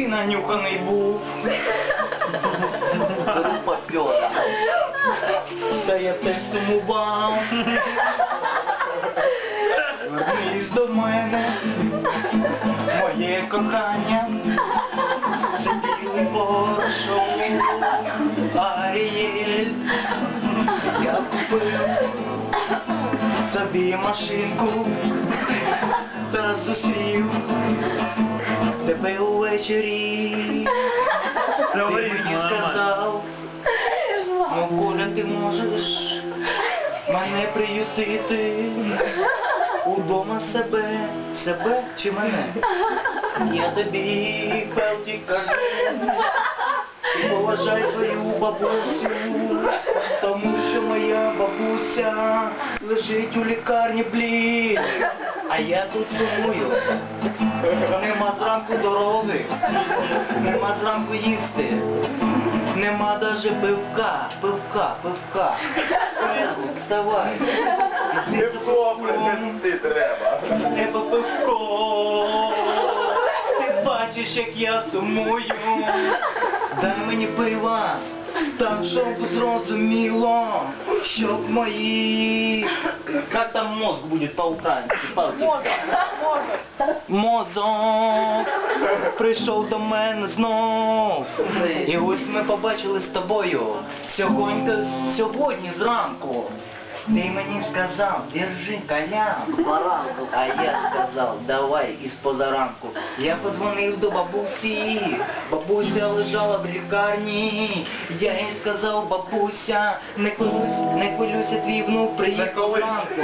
ти нанюханий був. Попёр. Та я теж сумував. Вернись до мене, моє кохання. Це білий порошок, Аріель. Я купив собі машинку та зустрів тебе увечері. Ти мені сказав, ну Коля, ти можеш мене приютити удома себе чи мене? Я тобі, Пелті, кажу, ти поважай свою бабусю, тому що моя бабуся лежить у лікарні, блін, а я тут сумую. Нема зранку дороги, нема зранку їсти, нема даже пивка. Вставай. Пивко принести треба. Треба пивко. Ти бачиш, як я сумую. Дай мені пива, так, щоб зрозуміло, щоб мої... Как там мозг будет по-українськи? Мозок прийшов до мене знов. І ось ми побачили з тобою сьогодні зранку. Ти мені сказав, держи калянку, а я сказав, давай із позаранку. Я подзвонив до бабусі, бабуся лежала в лікарні. Я їй сказав, бабуся, не хвилюйся, твій внук приїхав зранку.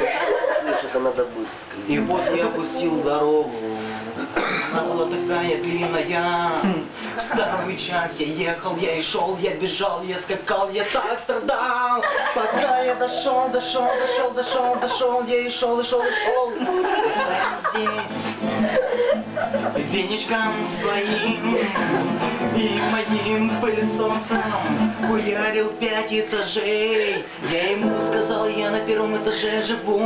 И вот я пустил дорогу, она была такая длинная. В старый час я ехал, я и шел, я бежал, я скакал, я так страдал. Пока я дошел, я и шел. Здесь веничком своим и моим пылесосом хуярил 5 этажей. Я ему сказал, я на 1-м этаже живу.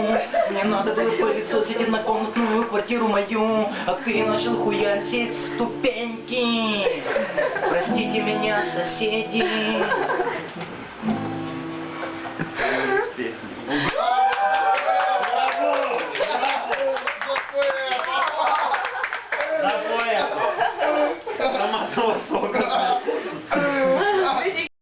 Мне надо было пылесосить однокомнатную квартиру мою, а ты начал хуярить ступеньки. Простите меня, соседи,